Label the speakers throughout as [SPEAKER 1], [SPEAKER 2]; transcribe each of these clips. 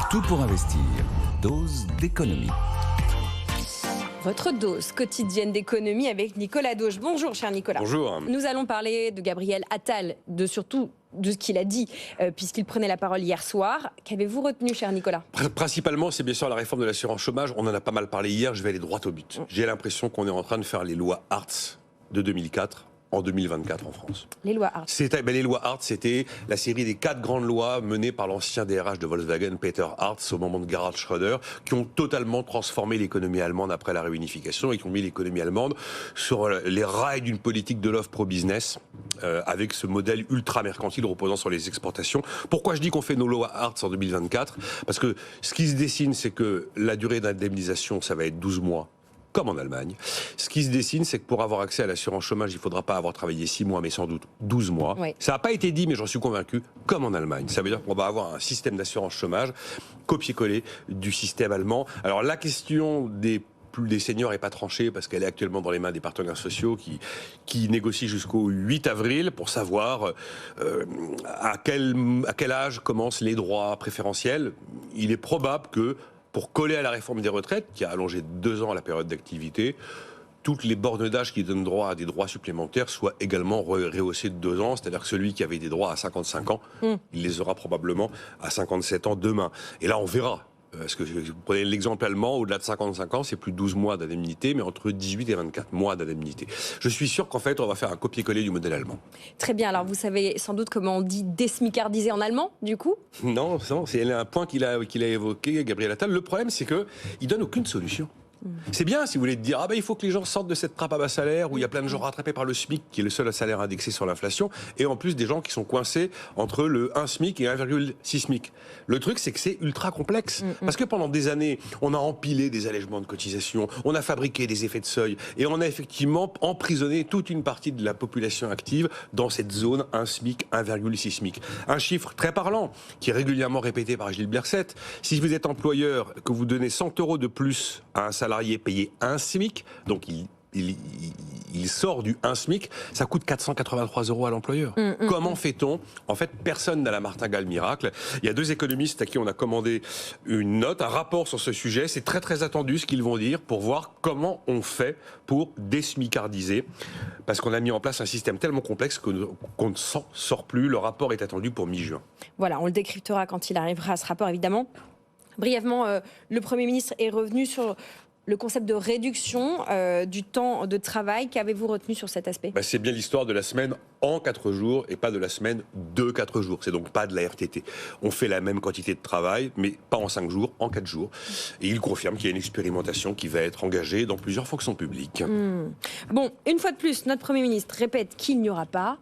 [SPEAKER 1] Tout pour investir. Dose d'économie.
[SPEAKER 2] Votre dose quotidienne d'économie avec Nicolas Dauge. Bonjour, cher Nicolas.
[SPEAKER 3] Bonjour.
[SPEAKER 2] Nous allons parler de Gabriel Attal, surtout de ce qu'il a dit, puisqu'il prenait la parole hier soir. Qu'avez-vous retenu, cher Nicolas ?
[SPEAKER 3] Principalement, c'est bien sûr la réforme de l'assurance chômage. On en a pas mal parlé hier, je vais aller droit au but. J'ai l'impression qu'on est en train de faire les lois Hartz de 2004 en 2024 en France.
[SPEAKER 2] Les lois Hartz.
[SPEAKER 3] Les lois Hartz, c'était la série des 4 grandes lois menées par l'ancien DRH de Volkswagen, Peter Hartz, au moment de Gerhard Schröder, qui ont totalement transformé l'économie allemande après la réunification et qui ont mis l'économie allemande sur les rails d'une politique de l'offre pro-business, avec ce modèle ultra-mercantile reposant sur les exportations. Pourquoi je dis qu'on fait nos lois Hartz en 2024 ? Parce que ce qui se dessine, c'est que la durée d'indemnisation, ça va être 12 mois. Comme en Allemagne. Ce qui se dessine, c'est que pour avoir accès à l'assurance chômage, il ne faudra pas avoir travaillé 6 mois, mais sans doute 12 mois. Oui. Ça n'a pas été dit, mais j'en suis convaincu, comme en Allemagne. Ça veut dire qu'on va avoir un système d'assurance chômage copié-collé du système allemand. Alors la question des seniors n'est pas tranchée parce qu'elle est actuellement dans les mains des partenaires sociaux qui négocient jusqu'au 8 avril pour savoir à quel âge commencent les droits préférentiels. Il est probable que pour coller à la réforme des retraites, qui a allongé 2 ans la période d'activité, toutes les bornes d'âge qui donnent droit à des droits supplémentaires soient également rehaussées de 2 ans. C'est-à-dire que celui qui avait des droits à 55 ans, il les aura probablement à 57 ans demain. Et là, on verra. Parce que vous prenez l'exemple allemand, au-delà de 55 ans, c'est plus 12 mois d'indemnité, mais entre 18 et 24 mois d'indemnité. Je suis sûr qu'en fait, on va faire un copier-coller du modèle allemand.
[SPEAKER 2] Très bien, alors vous savez sans doute comment on dit désmicardiser en allemand, du coup ?
[SPEAKER 3] Non, c'est un point qu'il a évoqué, Gabriel Attal. Le problème, c'est qu'il ne donne aucune solution. C'est bien si vous voulez dire il faut que les gens sortent de cette trappe à bas salaire où il y a plein de gens rattrapés par le SMIC qui est le seul salaire indexé sur l'inflation et en plus des gens qui sont coincés entre le 1 SMIC et 1,6 SMIC. Le truc c'est que c'est ultra complexe parce que pendant des années on a empilé des allègements de cotisations, on a fabriqué des effets de seuil et on a effectivement emprisonné toute une partie de la population active dans cette zone 1 SMIC, 1,6 SMIC. Un chiffre très parlant qui est régulièrement répété par Gilles Berset. Si vous êtes employeur, que vous donnez 100 € de plus à un salarié payé 1 SMIC, donc il sort du 1 SMIC, ça coûte 483 € à l'employeur. Comment fait-on ? En fait, personne n'a la martingale miracle. Il y a 2 économistes à qui on a commandé une note, un rapport sur ce sujet. C'est très très attendu ce qu'ils vont dire pour voir comment on fait pour désmicardiser. Parce qu'on a mis en place un système tellement complexe qu'on ne s'en sort plus. Le rapport est attendu pour mi-juin.
[SPEAKER 2] Voilà, on le décryptera quand il arrivera, ce rapport évidemment. Brièvement, le Premier ministre est revenu sur le concept de réduction du temps de travail. Qu'avez-vous retenu sur cet aspect ?
[SPEAKER 3] C'est bien l'histoire de la semaine en 4 jours et pas de la semaine de 4 jours. C'est donc pas de la RTT. On fait la même quantité de travail, mais pas en 5 jours, en 4 jours. Et il confirme qu'il y a une expérimentation qui va être engagée dans plusieurs fonctions publiques.
[SPEAKER 2] Bon, une fois de plus, notre Premier ministre répète qu'il n'y aura pas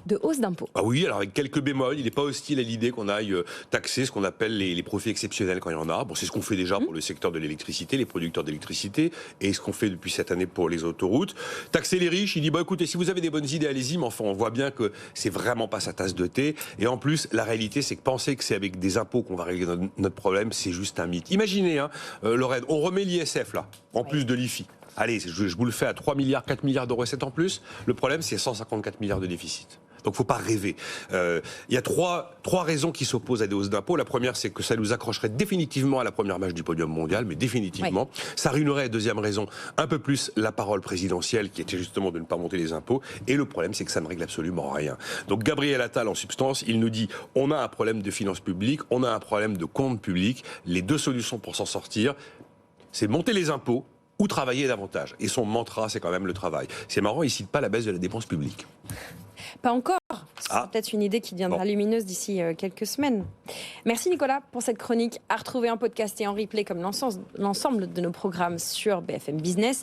[SPEAKER 2] de hausse d'impôts.
[SPEAKER 3] Ah oui, alors avec quelques bémols, il n'est pas hostile à l'idée qu'on aille taxer ce qu'on appelle les profits exceptionnels quand il y en a. Bon, c'est ce qu'on fait déjà pour le secteur de l'électricité, les producteurs d'électricité, et ce qu'on fait depuis cette année pour les autoroutes. Taxer les riches, il dit, écoutez, si vous avez des bonnes idées, allez-y, mais enfin, on voit bien que c'est vraiment pas sa tasse de thé. Et en plus, la réalité, c'est que penser que c'est avec des impôts qu'on va régler notre problème, c'est juste un mythe. Imaginez, Lorraine, on remet l'ISF là, en plus de l'IFI. Allez, je vous le fais à 3 milliards, 4 milliards de recettes en plus. Le problème, c'est 154 milliards de déficit. Donc, il ne faut pas rêver. Il y a trois raisons qui s'opposent à des hausses d'impôts. La première, c'est que ça nous accrocherait définitivement à la première marche du podium mondial, mais définitivement. Oui. Ça ruinerait, deuxième raison, un peu plus la parole présidentielle, qui était justement de ne pas monter les impôts. Et le problème, c'est que ça ne règle absolument rien. Donc, Gabriel Attal, en substance, il nous dit, on a un problème de finances publiques, on a un problème de comptes publics. Les 2 solutions pour s'en sortir, c'est monter les impôts ou travailler davantage. Et son mantra, c'est quand même le travail. C'est marrant, il ne cite pas la baisse de la dépense publique.
[SPEAKER 2] Pas encore. C'est peut-être une idée qui deviendra lumineuse d'ici quelques semaines. Merci Nicolas pour cette chronique. À retrouver en podcast et en replay comme l'ensemble de nos programmes sur BFM Business.